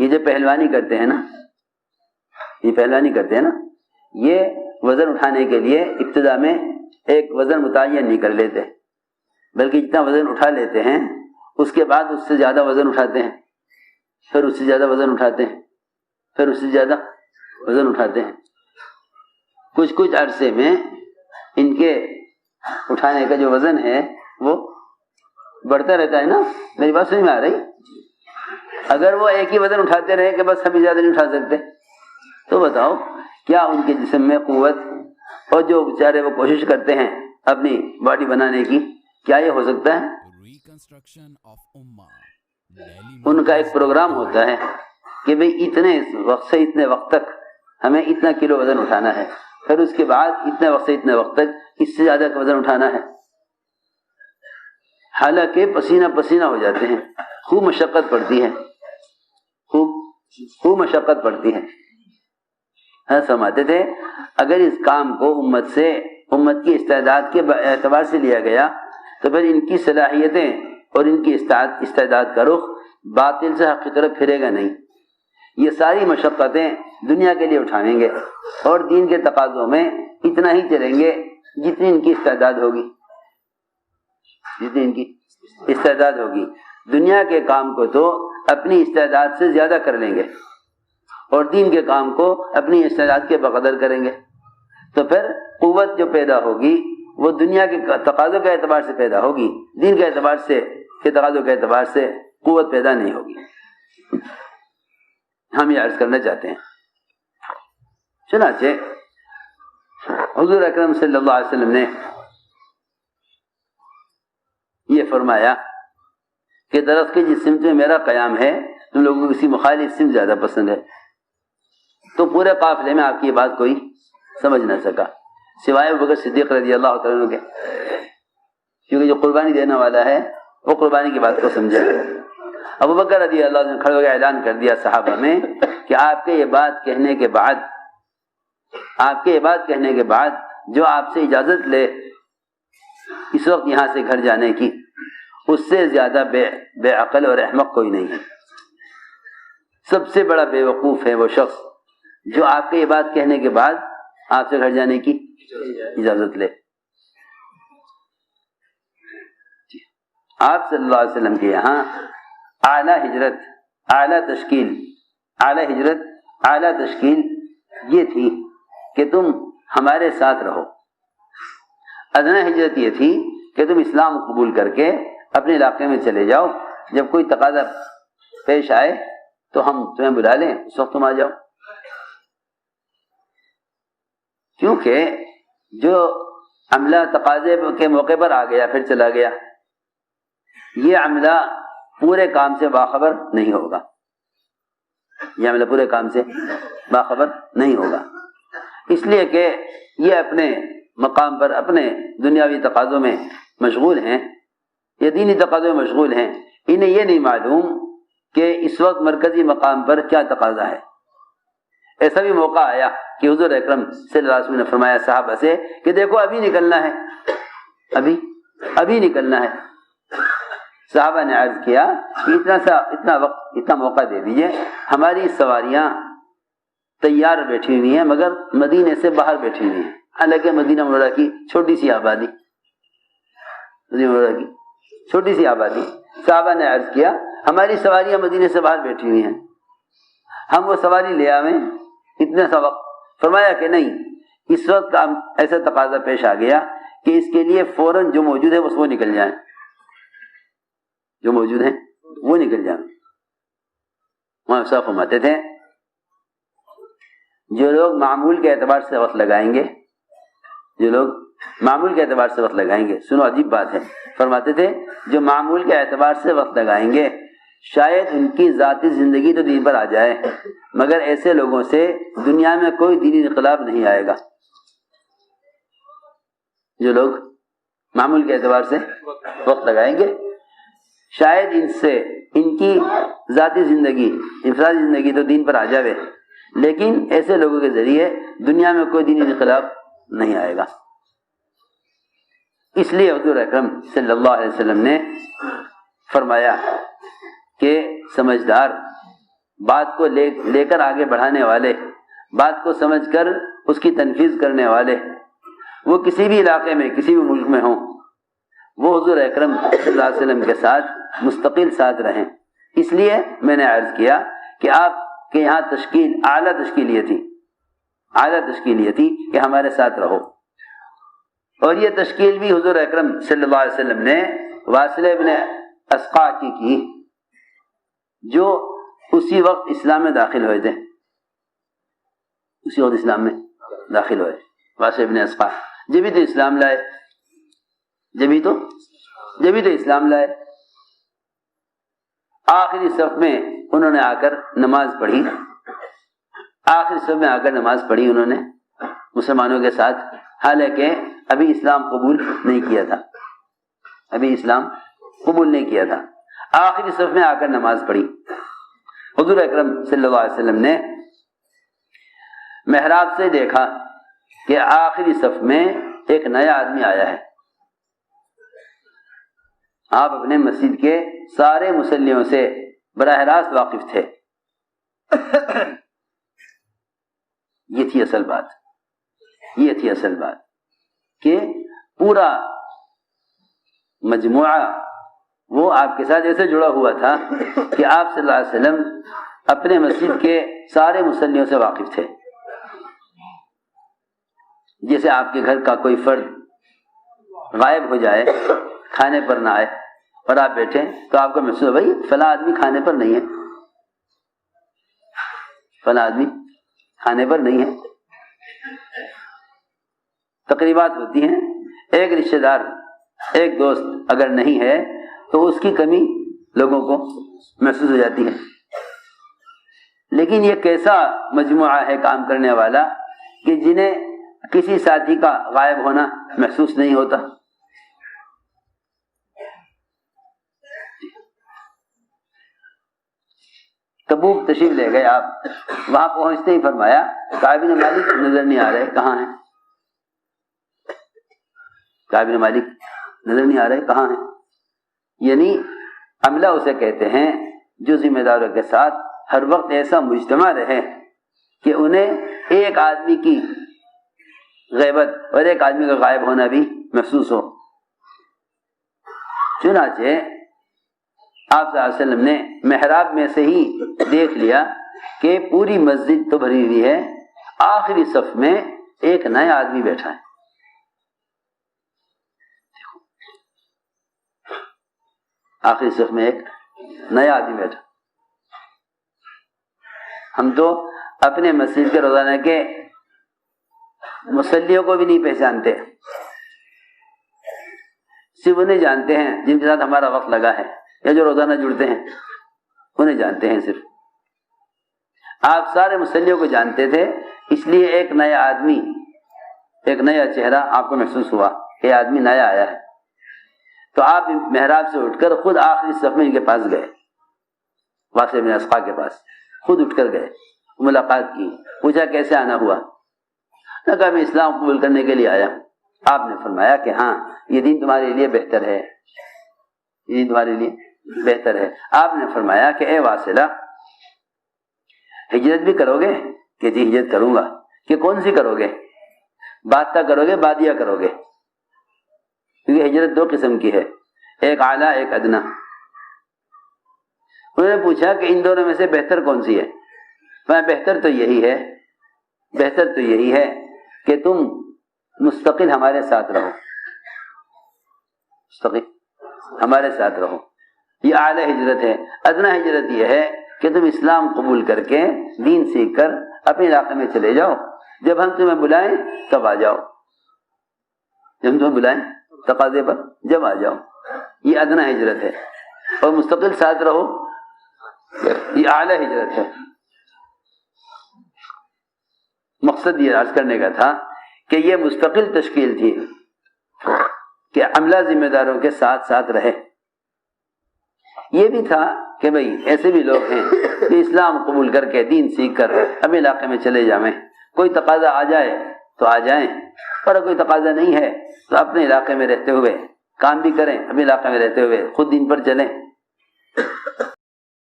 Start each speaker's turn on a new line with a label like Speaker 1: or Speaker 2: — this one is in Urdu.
Speaker 1: یہ جو پہلوانی کرتے ہیں نا، یہ وزن اٹھانے کے لیے ابتدا میں ایک وزن متعین نہیں کر لیتے، بلکہ جتنا وزن اٹھا لیتے ہیں اس کے بعد اس سے زیادہ وزن اٹھاتے ہیں، پھر اس سے زیادہ وزن اٹھاتے ہیں، پھر اس سے زیادہ وزن اٹھاتے ہیں۔ کچھ عرصے میں ان کے اٹھانے کا جو وزن ہے وہ بڑھتا رہتا ہے نا۔ میری بات سمجھ میں آ رہی؟ اگر وہ ایک ہی وزن اٹھاتے رہے کہ بس ہم زیادہ نہیں اٹھا سکتے، تو بتاؤ کیا ان کے جسم میں قوت، اور جو بیچارے وہ کوشش کرتے ہیں اپنی باڈی بنانے کی، کیا یہ ہو سکتا ہے؟ ان کا ایک پروگرام ہوتا ہے کہ بھئی اتنے وقت سے اتنے وقت تک ہمیں اتنا کلو وزن اٹھانا ہے، پھر اس کے بعد اتنے وقت سے اتنے وقت تک اس سے زیادہ کا وزن اٹھانا ہے۔ حالانکہ پسینہ پسینہ ہو جاتے ہیں، خوب مشقت پڑتی ہے، خوب مشقت پڑتی ہے۔ فرماتے تھے اگر اس کام کو امت کی استعداد کے اعتبار سے لیا گیا تو پھر ان کی صلاحیتیں اور ان کی استعداد کا رخ باطل سے حق کی طرف پھرے گا نہیں۔ یہ ساری مشقتیں دنیا کے لیے اٹھائیں گے اور دین کے تقاضوں میں اتنا ہی چلیں گے جتنی ان کی استعداد ہوگی، دنیا کے کام کو تو اپنی استعداد سے زیادہ کر لیں گے اور دین کے کام کو اپنی استعداد کے بقدر کریں گے، تو پھر قوت جو پیدا ہوگی وہ دنیا کے تقاضوں کے اعتبار سے پیدا ہوگی، دین کے اعتبار سے کے تقاضوں کے اعتبار سے قوت پیدا نہیں ہوگی۔ ہم یہ عرض کرنا چاہتے ہیں، چنانچہ حضور اکرم صلی اللہ علیہ وسلم نے یہ فرمایا کہ درخت کی جس سمت میں میرا قیام ہے تم لوگوں کو کسی مخالف سمت زیادہ پسند ہے۔ تو پورے قافلے میں آپ کی یہ بات کوئی سمجھ نہ سکا سوائے ابوبکر صدیق رضی اللہ تعالیٰ عنہ کے، کیونکہ جو قربانی دینے والا ہے وہ قربانی کی بات کو سمجھے۔ ابوبکر رضی اللہ عنہ نے کھڑے ہو کے اعلان کر دیا صحابہ میں کہ آپ کے یہ بات کہنے کے بعد جو آپ سے اجازت لے اس وقت یہاں سے گھر جانے کی، اس سے زیادہ بے عقل اور احمق کوئی نہیں ہے۔ سب سے بڑا بے وقوف ہے وہ شخص جو آپ کے یہ بات کہنے کے بعد آپ سے گھر جانے کی اجازت لے۔ آپ صلی اللہ علیہ وسلم کے یہاں اعلیٰ ہجرت، اعلیٰ تشکیل یہ تھی کہ تم ہمارے ساتھ رہو۔ ادنیٰ ہجرت یہ تھی کہ تم اسلام قبول کر کے اپنے علاقے میں چلے جاؤ، جب کوئی تقاضا پیش آئے تو ہم تمہیں بلا لیں، اس وقت تم آ جاؤ۔ کیونکہ جو عملہ تقاضے کے موقع پر آ گیا پھر چلا گیا، یہ عملہ پورے کام سے باخبر نہیں ہوگا، اس لیے کہ یہ اپنے مقام پر اپنے دنیاوی تقاضوں میں مشغول ہیں، یہ دینی تقاضوں میں مشغول ہیں، انہیں یہ نہیں معلوم کہ اس وقت مرکزی مقام پر کیا تقاضا ہے۔ ایسا بھی موقع آیا کہ حضور اکرم صلی اللہ علیہ وسلم نے فرمایا صحابہ سے کہ دیکھو ابھی نکلنا ہے، ابھی نکلنا ہے۔ صحابہ نے عرض کیا کہ اتنا موقع دے دیجئے، ہماری سواریاں تیار بیٹھی ہوئی ہیں مگر مدینے سے باہر بیٹھی ہوئی ہیں، حالانکہ مدینہ منورہ کی چھوٹی سی آبادی، صحابہ نے عرض کیا ہماری سواریاں مدینے سے باہر بیٹھی ہوئی ہیں، ہم وہ سواری لے آویں اتنے سا وقت؟ فرمایا کہ نہیں، اس وقت ایسا تقاضا پیش آ گیا کہ اس کے لیے فوراً جو موجود ہے وہ نکل جائیں، وہاں صاحب فرماتے تھے جو لوگ معمول کے اعتبار سے وقت لگائیں گے، سنو عجیب بات ہے، فرماتے تھے جو معمول کے اعتبار سے وقت لگائیں گے شاید ان کی ذاتی زندگی تو دین پر آ جائے، مگر ایسے لوگوں سے دنیا میں کوئی دینی انقلاب نہیں آئے گا۔ جو لوگ معمول کے اعتبار سے وقت لگائیں گے شاید ان کی ذاتی زندگی، انفرادی زندگی تو دین پر آ جاوے، لیکن ایسے لوگوں کے ذریعے دنیا میں کوئی دینی انقلاب نہیں آئے گا۔ اس لیے حضور اکرم صلی اللہ علیہ وسلم نے فرمایا کہ سمجھدار بات کو لے کر آگے بڑھانے والے، بات کو سمجھ کر اس کی تنفیذ کرنے والے، وہ کسی بھی علاقے میں کسی بھی ملک میں ہوں، وہ حضور اکرم صلی اللہ علیہ وسلم کے ساتھ مستقل ساتھ رہیں۔ اس لیے میں نے عرض کیا کہ آپ کے یہاں تشکیل اعلیٰ تشکیل یہ تھی کہ ہمارے ساتھ رہو، اور یہ تشکیل بھی حضور اکرم صلی اللہ علیہ وسلم نے واصل ابن اسقع کی جو اسی وقت اسلام میں داخل ہوئے تھے، اسی وقت اسلام میں داخل ہوئے واصل ابن اسقع، جبھی تو اسلام لائے، جبھی تو اسلام لائے۔ آخری صف میں انہوں نے آ کر نماز پڑھی، انہوں نے مسلمانوں کے ساتھ، حالانکہ ابھی اسلام قبول نہیں کیا تھا، آخری صف میں آ کر نماز پڑھی۔ حضور اکرم صلی اللہ علیہ وسلم نے محراب سے دیکھا کہ آخری صف میں ایک نیا آدمی آیا ہے۔ آپ اپنے مسجد کے سارے مصلیوں سے براہ راست واقف تھے۔ یہ تھی اصل بات کہ پورا مجموعہ وہ آپ کے ساتھ ایسے جڑا ہوا تھا کہ آپ صلی اللہ علیہ وسلم اپنے مسجد کے سارے مصلیوں سے واقف تھے۔ جیسے آپ کے گھر کا کوئی فرد غائب ہو جائے، کھانے پر نہ آئے اور آپ بیٹھے تو آپ کو محسوس ہو بھائی فلاں آدمی کھانے پر نہیں ہے، تقریبات ہوتی ہیں، ایک رشتہ دار، ایک دوست اگر نہیں ہے تو اس کی کمی لوگوں کو محسوس ہو جاتی ہے۔ لیکن یہ کیسا مجموعہ ہے کام کرنے والا کہ جنہیں کسی ساتھی کا غائب ہونا محسوس نہیں ہوتا۔ تبوک تشریف لے گئے آپ، وہاں پہنچتے ہی فرمایا کعب بن مالک نظر نہیں آ رہے، کہاں ہیں؟ کہاں ہیں؟ یعنی عملہ اسے کہتے ہیں جو ذمہ داروں کے ساتھ ہر وقت ایسا مجتمع رہے کہ انہیں ایک آدمی کی غیبت اور ایک آدمی کا غائب ہونا بھی محسوس ہو۔ چنانچہ آپ صلی اللہ علیہ وسلم نے محراب میں سے ہی دیکھ لیا کہ پوری مسجد تو بھری ہوئی ہے، آخری صف میں ایک نیا آدمی بیٹھا ہے۔ آخری صف میں ایک نیا آدمی بیٹھا۔ ہم تو اپنے مسجد کے روزانہ کے مصلیوں کو بھی نہیں پہچانتے، صرف انہیں جانتے ہیں جن کے ساتھ ہمارا وقت لگا ہے یا جو روزانہ جڑتے ہیں، انہیں جانتے ہیں صرف۔ آپ سارے مصلیوں کو جانتے تھے، اس لیے ایک نیا آدمی، ایک نیا چہرہ آپ کو محسوس ہوا کہ آدمی نیا آیا ہے، تو آپ محراب سے اٹھ کر خود آخری صف میں ان کے پاس گئے، واصل بن اسقع کے پاس خود اٹھ کر گئے، ملاقات کی، پوچھا کیسے آنا ہوا؟ نے کہا میں اسلام قبول کرنے کے لیے آیا ہوں۔ آپ نے فرمایا کہ ہاں یہ دین تمہارے لیے بہتر ہے، آپ نے فرمایا کہ اے واصلہ ہجرت بھی کرو گے؟ کہ جی ہجرت کروں گا۔ کہ کون سی کرو گے؟ بادہ کرو گے بادیہ کرو گے؟ کیونکہ ہجرت دو قسم کی ہے، ایک اعلیٰ ایک ادنا۔ انہوں نے پوچھا کہ ان دونوں میں سے بہتر کون سی ہے؟ بہتر تو یہی ہے کہ تم مستقل ہمارے ساتھ رہو، یہ اعلیٰ ہجرت ہے۔ ادنا ہجرت یہ ہے کہ تم اسلام قبول کر کے دین سیکھ کر اپنے علاقے میں چلے جاؤ، جب ہم تمہیں بلائیں تب آ جاؤ، تقاضے پر جب آ جاؤ، یہ ادنا ہجرت ہے۔ اور مستقل ساتھ رہو، یہ اعلیٰ ہجرت ہے۔ مقصد یہ عرض کرنے کا تھا کہ یہ مستقل تشکیل تھی کہ عملہ ذمہ داروں کے ساتھ ساتھ رہے۔ یہ بھی تھا کہ بھئی ایسے بھی لوگ ہیں کہ اسلام قبول کر کے دین سیکھ کر اپنے علاقے میں چلے جائیں، کوئی تقاضا آ جائے تو آ جائیں، پر کوئی تقاضا نہیں ہے تو اپنے علاقے میں رہتے ہوئے کام بھی کریں، اپنے علاقے میں رہتے ہوئے خود دین پر چلیں۔